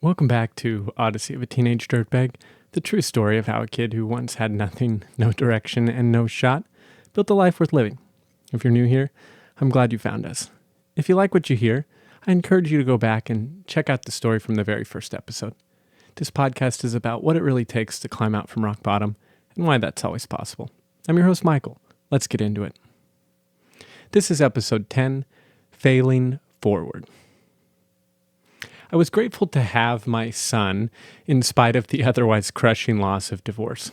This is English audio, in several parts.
Welcome back to Odyssey of a Teenage Dirtbag, the true story of how a kid who once had nothing, no direction, and no shot built a life worth living. If you're new here, I'm glad you found us. If you like what you hear, I encourage you to go back and check out the story from the very first episode. This podcast is about what it really takes to climb out from rock bottom and why that's always possible. I'm your host, Michael. Let's get into it. This is episode 10, Failing Forward. I was grateful to have my son in spite of the otherwise crushing loss of divorce.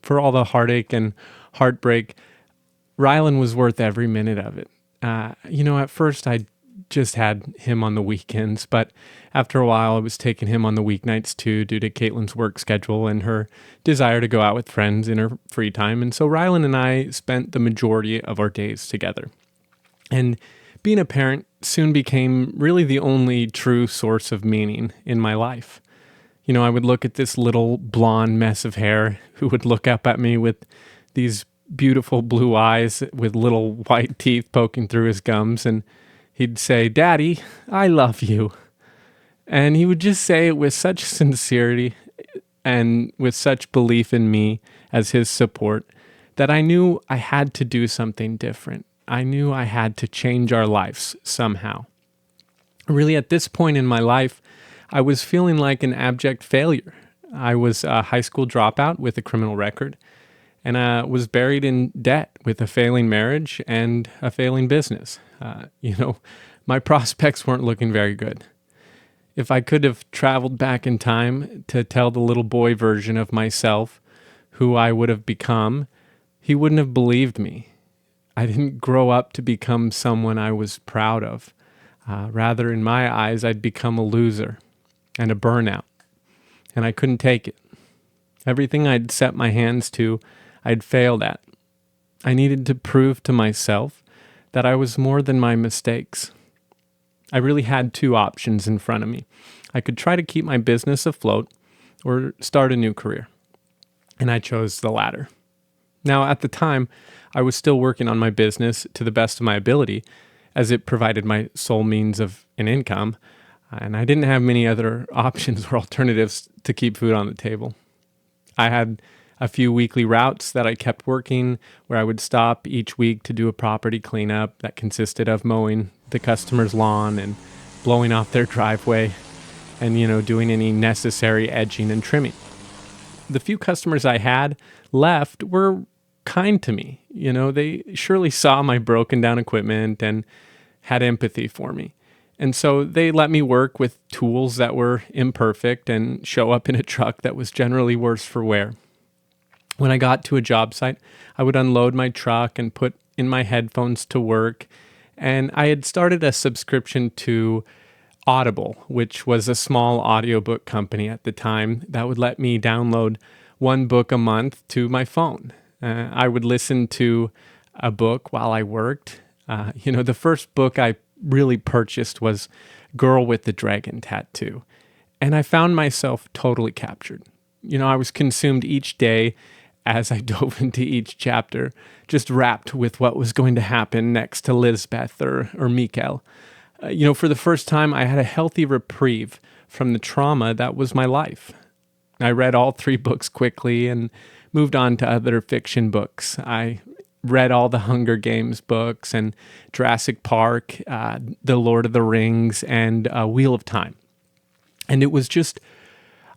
For all the heartache and heartbreak, Rylan was worth every minute of it. At first I just had him on the weekends, but after a while I was taking him on the weeknights too due to Caitlin's work schedule and her desire to go out with friends in her free time. And so Rylan and I spent the majority of our days together. And being a parent soon became really the only true source of meaning in my life. I would look at this little blonde mess of hair who would look up at me with these beautiful blue eyes with little white teeth poking through his gums, and he'd say, "Daddy, I love you." And he would just say it with such sincerity and with such belief in me as his support that I knew I had to do something different. I knew I had to change our lives somehow. Really, at this point in my life, I was feeling like an abject failure. I was a high school dropout with a criminal record, and I was buried in debt with a failing marriage and a failing business. My prospects weren't looking very good. If I could have traveled back in time to tell the little boy version of myself who I would have become, he wouldn't have believed me. I didn't grow up to become someone I was proud of. Rather, in my eyes, I'd become a loser and a burnout, and I couldn't take it. Everything I'd set my hands to, I'd failed at. I needed to prove to myself that I was more than my mistakes. I really had two options in front of me. I could try to keep my business afloat or start a new career, and I chose the latter. Now, at the time, I was still working on my business to the best of my ability, as it provided my sole means of an income, and I didn't have many other options or alternatives to keep food on the table. I had a few weekly routes that I kept working, where I would stop each week to do a property cleanup that consisted of mowing the customer's lawn and blowing off their driveway and, doing any necessary edging and trimming. The few customers I had left were kind to me. They surely saw my broken down equipment and had empathy for me. And so they let me work with tools that were imperfect and show up in a truck that was generally worse for wear. When I got to a job site, I would unload my truck and put in my headphones to work. And I had started a subscription to Audible, which was a small audiobook company at the time that would let me download one book a month to my phone. I would listen to a book while I worked. The first book I really purchased was Girl with the Dragon Tattoo. And I found myself totally captured. I was consumed each day as I dove into each chapter, just wrapped with what was going to happen next to Lisbeth or Mikael. For the first time, I had a healthy reprieve from the trauma that was my life. I read all 3 books quickly and moved on to other fiction books. I read all the Hunger Games books and Jurassic Park, The Lord of the Rings, and Wheel of Time. And it was just,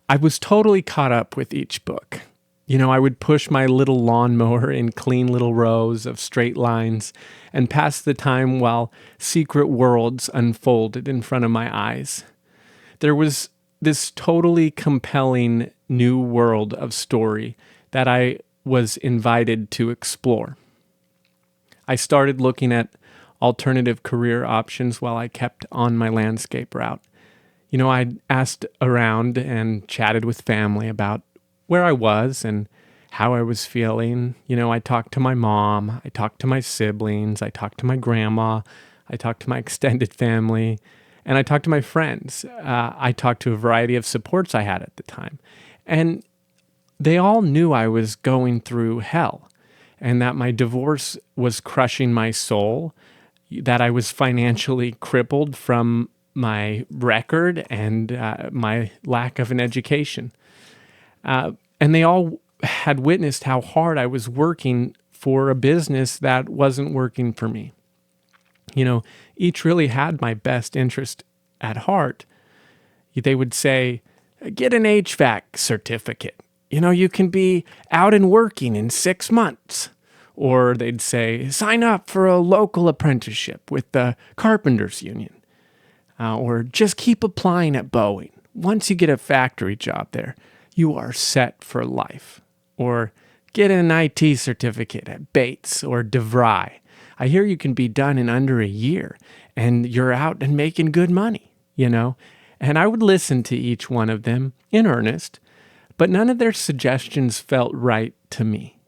I was totally caught up with each book. I would push my little lawnmower in clean little rows of straight lines and pass the time while secret worlds unfolded in front of my eyes. There was this totally compelling new world of story that I was invited to explore. I started looking at alternative career options while I kept on my landscape route. I asked around and chatted with family about where I was and how I was feeling. I talked to my mom, I talked to my siblings, I talked to my grandma, I talked to my extended family, and I talked to my friends. I talked to a variety of supports I had at the time. And they all knew I was going through hell and that my divorce was crushing my soul, that I was financially crippled from my record and my lack of an education. And they all had witnessed how hard I was working for a business that wasn't working for me. Each really had my best interest at heart. They would say, get an HVAC certificate. You can be out and working in 6 months. Or they'd say, sign up for a local apprenticeship with the Carpenters Union. Or just keep applying at Boeing. Once you get a factory job there, you are set for life. Or get an IT certificate at Bates or DeVry. I hear you can be done in under a year and you're out and making good money, And I would listen to each one of them in earnest, but none of their suggestions felt right to me.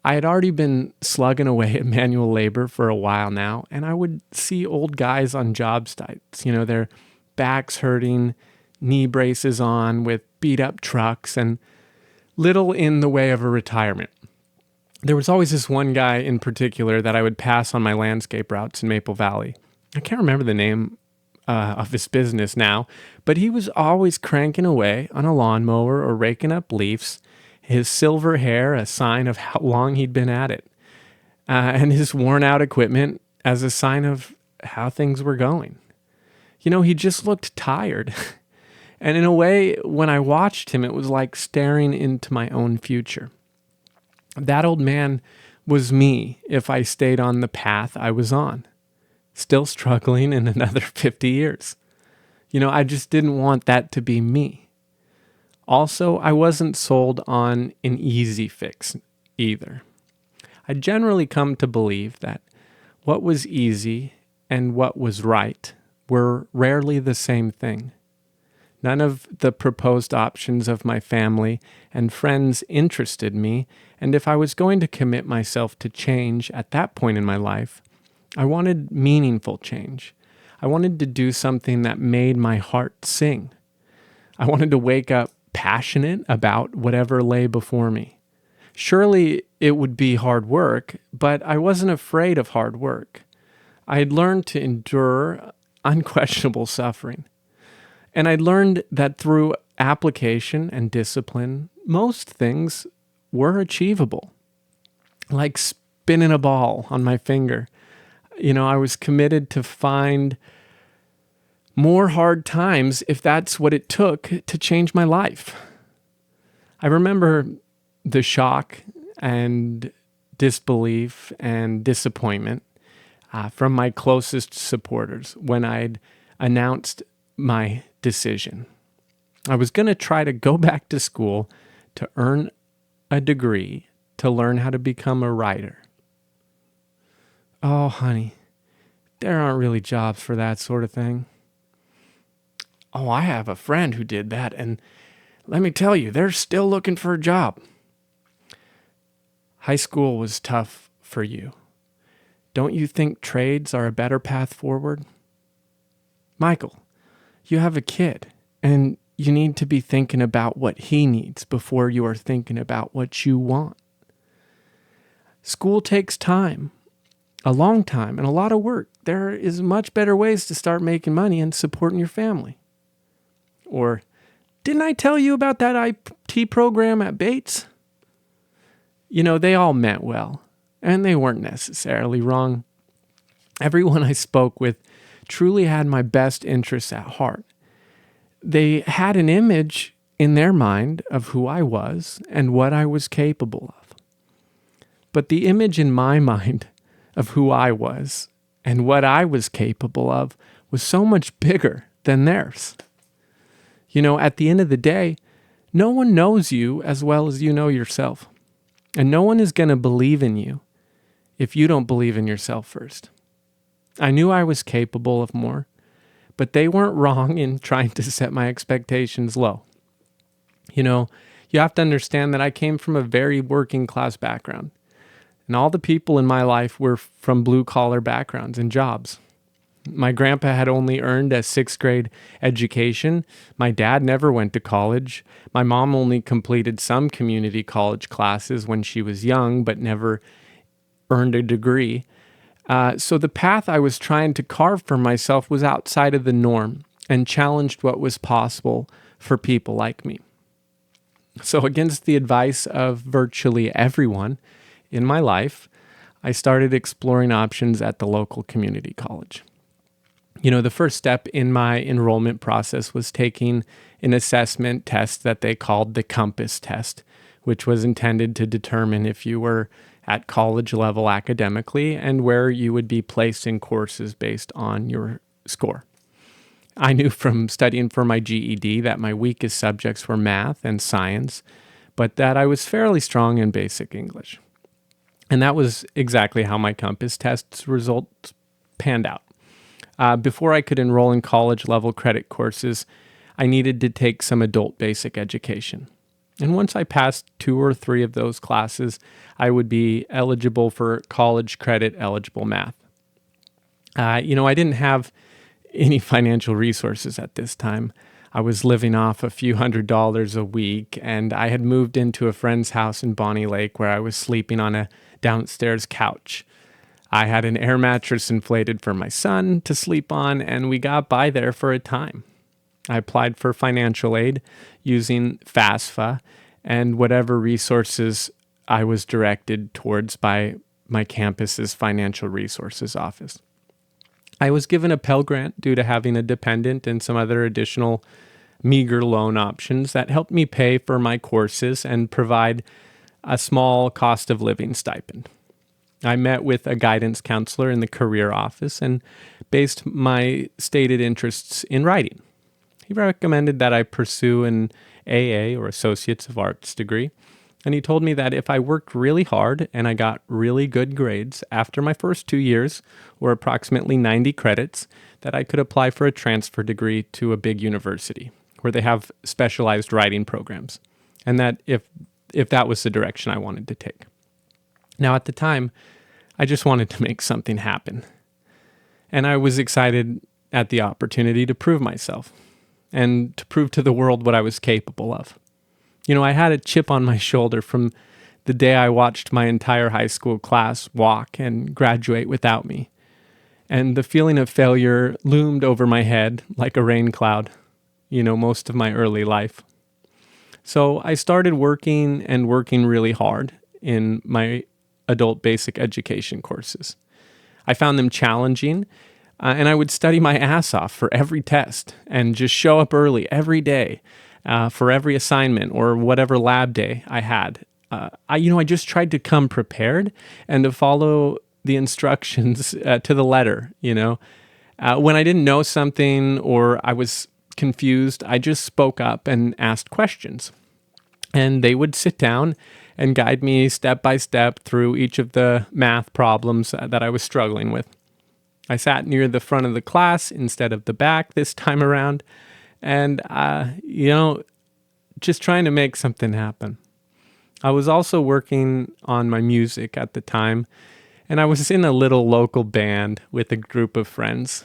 I had already been slugging away at manual labor for a while now, and I would see old guys on job sites, their backs hurting, knee braces on with beat up trucks, and little in the way of a retirement. There was always this one guy in particular that I would pass on my landscape routes in Maple Valley. I can't remember the name of his business now, but he was always cranking away on a lawnmower or raking up leaves, his silver hair a sign of how long he'd been at it, and his worn out equipment as a sign of how things were going. He just looked tired. And in a way, when I watched him, it was like staring into my own future. That old man was me if I stayed on the path I was on, still struggling in another 50 years. I just didn't want that to be me. Also, I wasn't sold on an easy fix either. I generally come to believe that what was easy and what was right were rarely the same thing. None of the proposed options of my family and friends interested me, and if I was going to commit myself to change at that point in my life, I wanted meaningful change. I wanted to do something that made my heart sing. I wanted to wake up passionate about whatever lay before me. Surely it would be hard work, but I wasn't afraid of hard work. I had learned to endure unquestionable suffering. And I learned that through application and discipline, most things were achievable. Like spinning a ball on my finger. I was committed to find more hard times if that's what it took to change my life. I remember the shock and disbelief and disappointment from my closest supporters when I'd announced my decision. I was going to try to go back to school to earn a degree to learn how to become a writer. Oh, honey, there aren't really jobs for that sort of thing. Oh, I have a friend who did that, and let me tell you, they're still looking for a job. High school was tough for you. Don't you think trades are a better path forward? Michael, you have a kid, and you need to be thinking about what he needs before you are thinking about what you want. School takes time, a long time, and a lot of work. There is much better ways to start making money and supporting your family. Or, didn't I tell you about that IT program at Bates? They all meant well, and they weren't necessarily wrong. Everyone I spoke with truly had my best interests at heart. They had an image in their mind of who I was and what I was capable of. But the image in my mind of who I was and what I was capable of was so much bigger than theirs. At the end of the day, no one knows you as well as you know yourself. And no one is going to believe in you if you don't believe in yourself first. I knew I was capable of more, but they weren't wrong in trying to set my expectations low. You have to understand that I came from a very working class background, and all the people in my life were from blue collar backgrounds and jobs. My grandpa had only earned a 6th grade education. My dad never went to college. My mom only completed some community college classes when she was young, but never earned a degree. So the path I was trying to carve for myself was outside of the norm and challenged what was possible for people like me. So, against the advice of virtually everyone in my life, I started exploring options at the local community college. The first step in my enrollment process was taking an assessment test that they called the Compass test, which was intended to determine if you were at college level academically and where you would be placed in courses based on your score. I knew from studying for my GED that my weakest subjects were math and science, but that I was fairly strong in basic English. And that was exactly how my Compass test's results panned out. Before I could enroll in college level credit courses, I needed to take some adult basic education. And once I passed 2 or 3 of those classes, I would be eligible for college credit eligible math. I didn't have any financial resources at this time. I was living off a few $100s a week, and I had moved into a friend's house in Bonnie Lake where I was sleeping on a downstairs couch. I had an air mattress inflated for my son to sleep on, and we got by there for a time. I applied for financial aid using FAFSA and whatever resources I was directed towards by my campus's financial resources office. I was given a Pell Grant due to having a dependent and some other additional meager loan options that helped me pay for my courses and provide a small cost of living stipend. I met with a guidance counselor in the career office and based my stated interests in writing. He recommended that I pursue an AA or Associates of Arts degree, and he told me that if I worked really hard and I got really good grades after my first 2 years, or approximately 90 credits, that I could apply for a transfer degree to a big university where they have specialized writing programs, and that if that was the direction I wanted to take. Now, at the time, I just wanted to make something happen, and I was excited at the opportunity to prove myself and to prove to the world what I was capable of. I had a chip on my shoulder from the day I watched my entire high school class walk and graduate without me. And the feeling of failure loomed over my head like a rain cloud, most of my early life. So I started working really hard in my adult basic education courses. I found them challenging, and I would study my ass off for every test and just show up early every day. For every assignment or whatever lab day I had. I just tried to come prepared and to follow the instructions to the letter, When I didn't know something or I was confused, I just spoke up and asked questions. And they would sit down and guide me step by step through each of the math problems that I was struggling with. I sat near the front of the class instead of the back this time around. And, just trying to make something happen. I was also working on my music at the time, and I was in a little local band with a group of friends.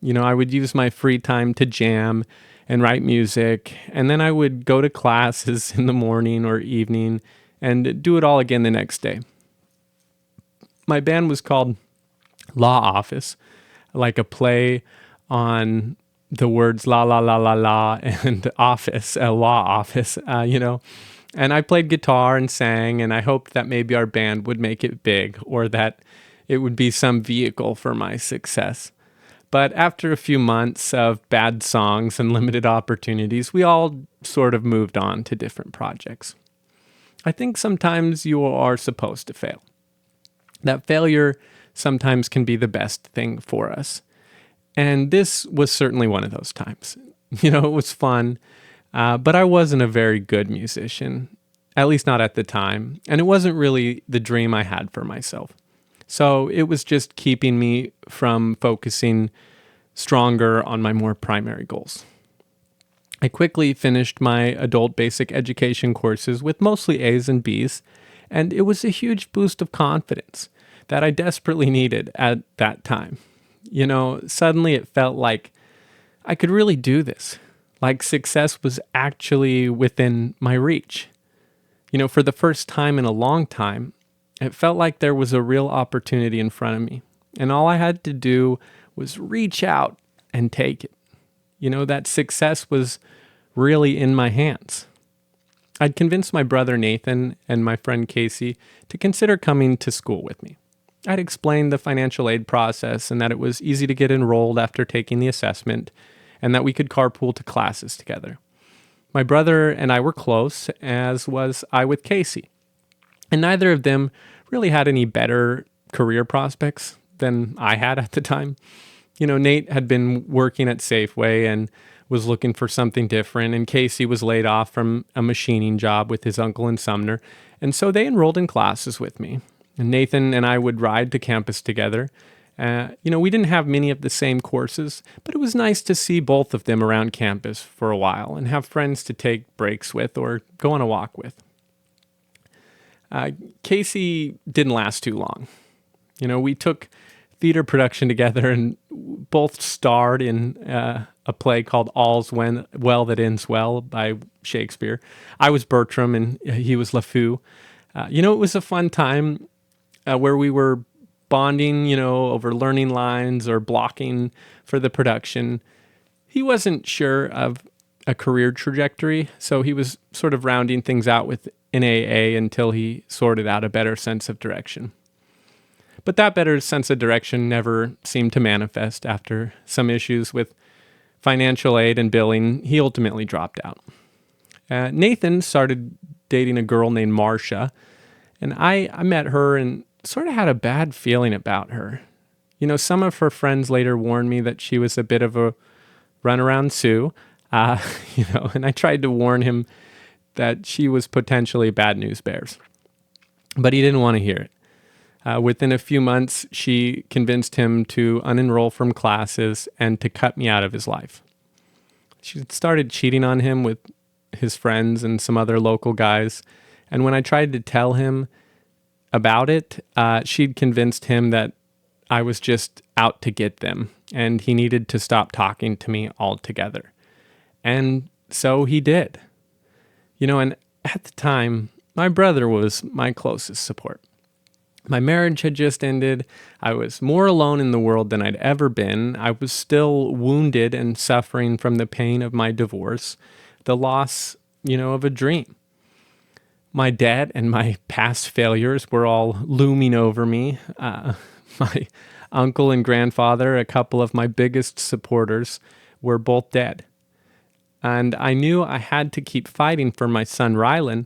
I would use my free time to jam and write music, and then I would go to classes in the morning or evening and do it all again the next day. My band was called Law Office, like a play on the words la la la la la and office, law office, And I played guitar and sang, and I hoped that maybe our band would make it big or that it would be some vehicle for my success. But after a few months of bad songs and limited opportunities, we all sort of moved on to different projects. I think sometimes you are supposed to fail. That failure sometimes can be the best thing for us. And this was certainly one of those times. It was fun, but I wasn't a very good musician, at least not at the time. And it wasn't really the dream I had for myself. So it was just keeping me from focusing stronger on my more primary goals. I quickly finished my adult basic education courses with mostly A's and B's, and it was a huge boost of confidence that I desperately needed at that time. Suddenly it felt like I could really do this, like success was actually within my reach. For the first time in a long time, it felt like there was a real opportunity in front of me, And all I had to do was reach out and take it. That success was really in my hands. I'd convinced my brother Nathan and my friend Casey to consider coming to school with me. I'd explained the financial aid process and that it was easy to get enrolled after taking the assessment and that we could carpool to classes together. My brother and I were close, as was I with Casey. And neither of them really had any better career prospects than I had at the time. Nate had been working at Safeway and was looking for something different, and Casey was laid off from a machining job with his uncle in Sumner. And so they enrolled in classes with me. And Nathan and I would ride to campus together. We didn't have many of the same courses, but it was nice to see both of them around campus for a while and have friends to take breaks with or go on a walk with. Casey didn't last too long. We took theater production together and both starred in a play called All's Well That Ends Well by Shakespeare. I was Bertram and he was LeFou. It was a fun time where we were bonding, over learning lines or blocking for the production. He wasn't sure of a career trajectory, so he was sort of rounding things out with an AA until he sorted out a better sense of direction. But that better sense of direction never seemed to manifest. After some issues with financial aid and billing, he ultimately dropped out. Nathan started dating a girl named Marcia, and I met her and sort of had a bad feeling about her. Some of her friends later warned me that she was a bit of a runaround Sue, and I tried to warn him that she was potentially bad news bears. But he didn't want to hear it. Within a few months, she convinced him to unenroll from classes and to cut me out of his life. She started cheating on him with his friends and some other local guys. And when I tried to tell him about it, she'd convinced him that I was just out to get them and he needed to stop talking to me altogether. And so he did. And at the time, my brother was my closest support. My marriage had just ended. I was more alone in the world than I'd ever been. I was still wounded and suffering from the pain of my divorce, the loss, of a dream. My debt and my past failures were all looming over me. My uncle and grandfather, a couple of my biggest supporters, were both dead. And I knew I had to keep fighting for my son Rylan,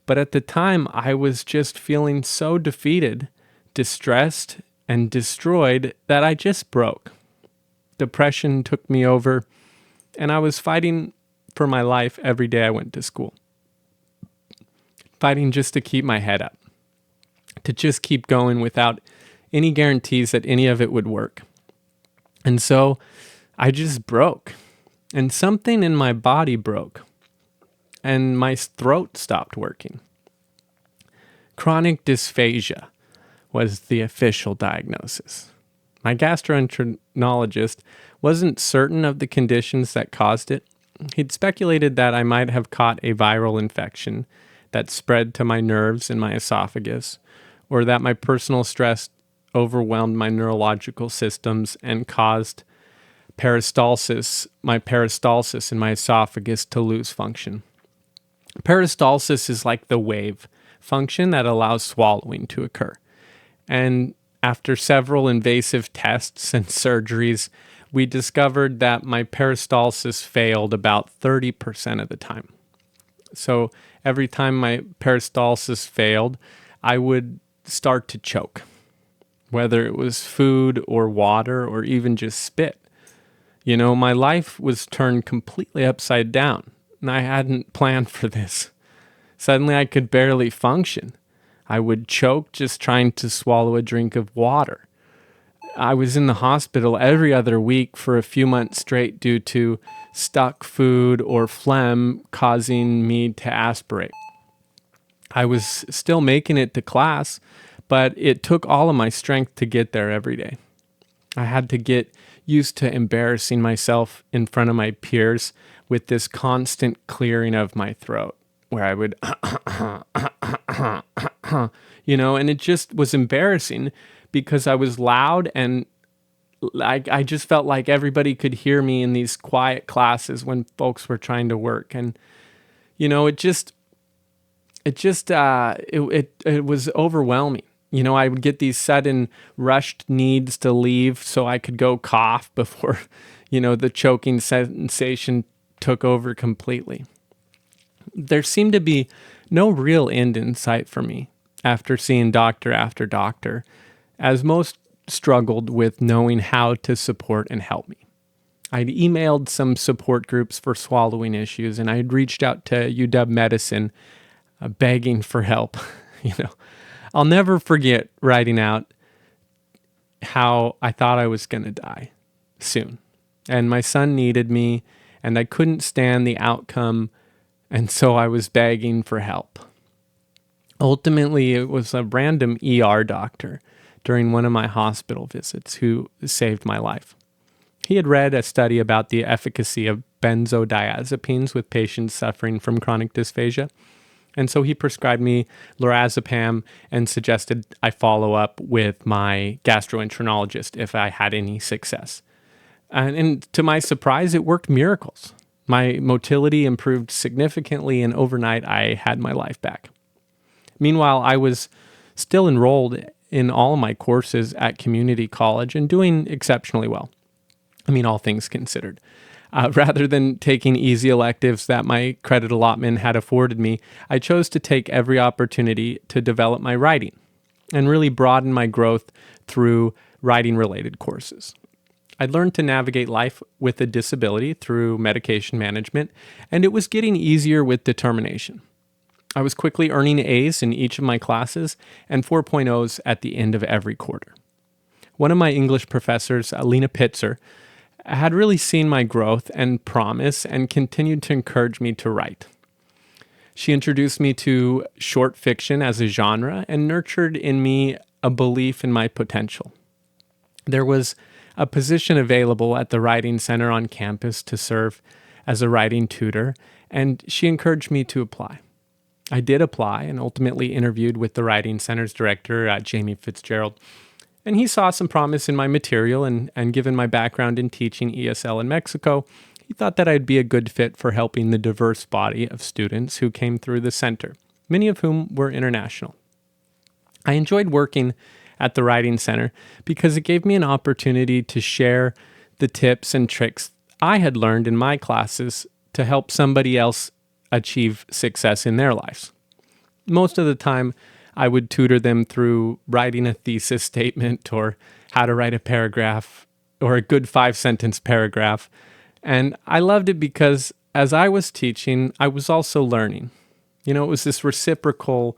but at the time I was just feeling so defeated, distressed, and destroyed that I just broke. Depression took me over, and I was fighting for my life every day I went to school. Fighting just to keep my head up, to just keep going without any guarantees that any of it would work. And so I just broke. And something in my body broke, and my throat stopped working. Chronic dysphagia was the official diagnosis. My gastroenterologist wasn't certain of the conditions that caused it. He'd speculated that I might have caught a viral infection that spread to my nerves in my esophagus, or that my personal stress overwhelmed my neurological systems and caused my peristalsis in my esophagus to lose function. Peristalsis is like the wave function that allows swallowing to occur. And after several invasive tests and surgeries, we discovered that my peristalsis failed about 30% of the time. So every time my peristalsis failed, I would start to choke, whether it was food or water or even just spit. My life was turned completely upside down, and I hadn't planned for this. Suddenly, I could barely function. I would choke just trying to swallow a drink of water. I was in the hospital every other week for a few months straight due to stuck food or phlegm causing me to aspirate. I was still making it to class, but it took all of my strength to get there every day. I had to get used to embarrassing myself in front of my peers with this constant clearing of my throat, where I would, and it just was embarrassing because I was loud, and I just felt like everybody could hear me in these quiet classes when folks were trying to work. And, it was overwhelming. I would get these sudden rushed needs to leave so I could go cough before, the choking sensation took over completely. There seemed to be no real end in sight for me after seeing doctor after doctor, as most struggled with knowing how to support and help me. I'd emailed some support groups for swallowing issues, and I had reached out to UW Medicine begging for help. I'll never forget writing out how I thought I was going to die soon. And my son needed me, and I couldn't stand the outcome, and so I was begging for help. Ultimately, it was a random ER doctor during one of my hospital visits who saved my life. He had read a study about the efficacy of benzodiazepines with patients suffering from chronic dysphagia, and so he prescribed me lorazepam and suggested I follow up with my gastroenterologist if I had any success. And to my surprise, it worked miracles. My motility improved significantly, and overnight I had my life back. Meanwhile, I was still enrolled in all of my courses at community college and doing exceptionally well. All things considered. Rather than taking easy electives that my credit allotment had afforded me, I chose to take every opportunity to develop my writing and really broaden my growth through writing-related courses. I learned to navigate life with a disability through medication management, and it was getting easier with determination. I was quickly earning A's in each of my classes and 4.0s at the end of every quarter. One of my English professors, Alina Pitzer, had really seen my growth and promise and continued to encourage me to write. She introduced me to short fiction as a genre and nurtured in me a belief in my potential. There was a position available at the Writing Center on campus to serve as a writing tutor, and she encouraged me to apply. I did apply and ultimately interviewed with the Writing Center's director, Jamie Fitzgerald. And he saw some promise in my material, and given my background in teaching ESL in Mexico, he thought that I'd be a good fit for helping the diverse body of students who came through the center, many of whom were international. I enjoyed working at the Writing Center because it gave me an opportunity to share the tips and tricks I had learned in my classes to help somebody else achieve success in their lives. Most of the time, I would tutor them through writing a thesis statement or how to write a paragraph or a good 5-sentence paragraph. And I loved it because as I was teaching, I was also learning. It was this reciprocal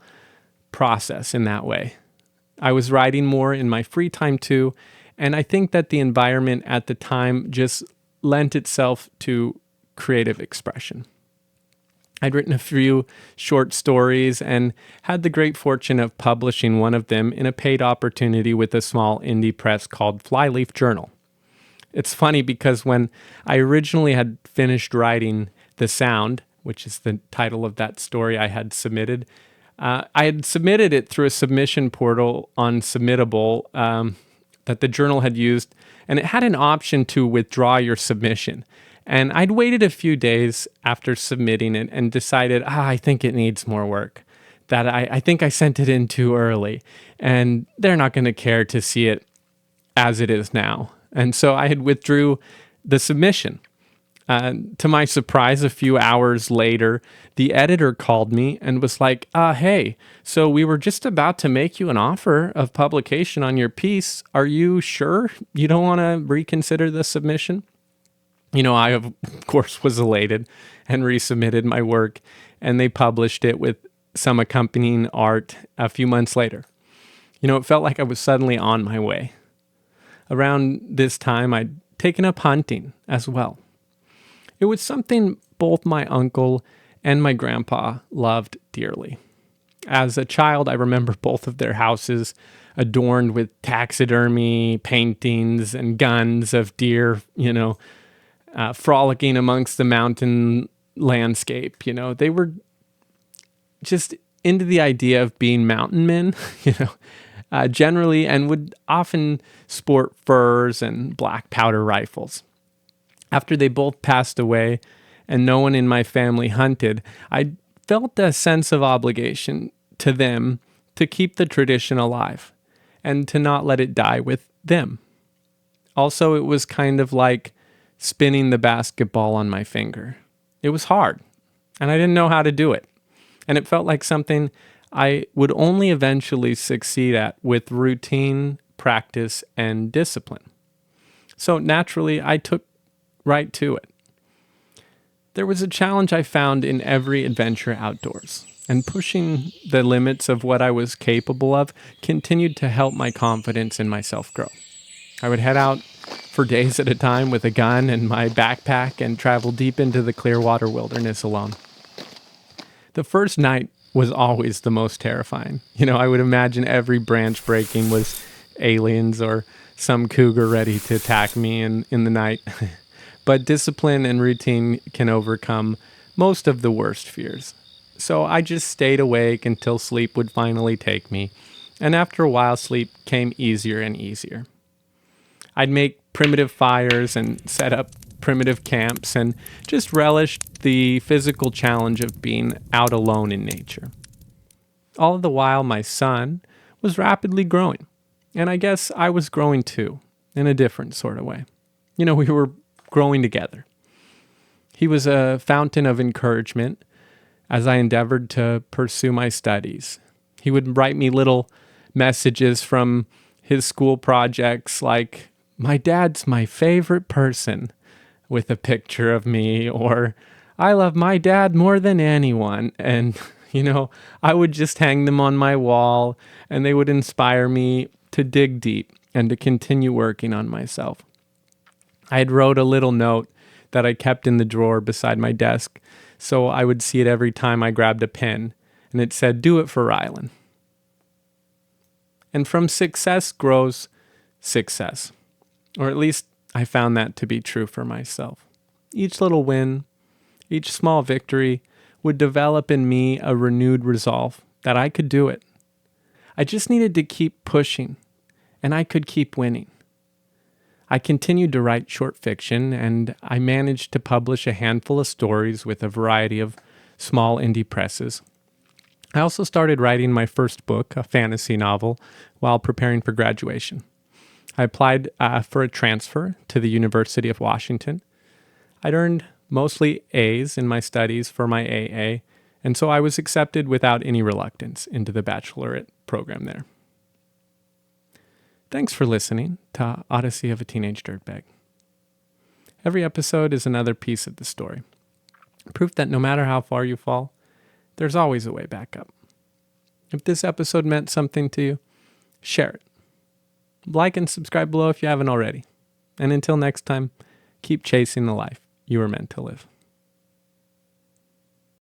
process in that way. I was writing more in my free time too, and I think that the environment at the time just lent itself to creative expression. I'd written a few short stories and had the great fortune of publishing one of them in a paid opportunity with a small indie press called Flyleaf Journal. It's funny because when I originally had finished writing The Sound, which is the title of that story I had submitted, I had submitted it through a submission portal on Submittable that the journal had used, and it had an option to withdraw your submission. And I'd waited a few days after submitting it and decided, I think it needs more work, that I think I sent it in too early, and they're not going to care to see it as it is now. And so I had withdrew the submission. To my surprise, a few hours later, the editor called me and was like, hey, so we were just about to make you an offer of publication on your piece. Are you sure you don't want to reconsider the submission? I, of course, was elated and resubmitted my work, and they published it with some accompanying art a few months later. It felt like I was suddenly on my way. Around this time, I'd taken up hunting as well. It was something both my uncle and my grandpa loved dearly. As a child, I remember both of their houses adorned with taxidermy, paintings, and guns of deer, frolicking amongst the mountain landscape. They were just into the idea of being mountain men, generally, and would often sport furs and black powder rifles. After they both passed away and no one in my family hunted, I felt a sense of obligation to them to keep the tradition alive and to not let it die with them. Also, it was kind of like spinning the basketball on my finger. It was hard, and I didn't know how to do it. And it felt like something I would only eventually succeed at with routine, practice, and discipline. So naturally, I took right to it. There was a challenge I found in every adventure outdoors, and pushing the limits of what I was capable of continued to help my confidence in myself grow. I would head out for days at a time with a gun and my backpack and travel deep into the Clearwater wilderness alone. The first night was always the most terrifying. I would imagine every branch breaking was aliens or some cougar ready to attack me in the night. But discipline and routine can overcome most of the worst fears. So I just stayed awake until sleep would finally take me. And after a while, sleep came easier and easier. I'd make primitive fires and set up primitive camps and just relished the physical challenge of being out alone in nature. All the while, my son was rapidly growing. And I guess I was growing too, in a different sort of way. We were growing together. He was a fountain of encouragement as I endeavored to pursue my studies. He would write me little messages from his school projects like, "My dad's my favorite person," with a picture of me, or "I love my dad more than anyone." And, I would just hang them on my wall, and they would inspire me to dig deep and to continue working on myself. I had wrote a little note that I kept in the drawer beside my desk, so I would see it every time I grabbed a pen, and it said, "Do it for Rylan." And from success grows success, or at least I found that to be true for myself. Each little win, each small victory would develop in me a renewed resolve that I could do it. I just needed to keep pushing, and I could keep winning. I continued to write short fiction, and I managed to publish a handful of stories with a variety of small indie presses. I also started writing my first book, a fantasy novel, while preparing for graduation. I applied for a transfer to the University of Washington. I'd earned mostly A's in my studies for my AA, and so I was accepted without any reluctance into the bachelorette program there. Thanks for listening to Odyssey of a Teenage Dirtbag. Every episode is another piece of the story. Proof that no matter how far you fall, there's always a way back up. If this episode meant something to you, share it. Like and subscribe below if you haven't already. And until next time, keep chasing the life you were meant to live.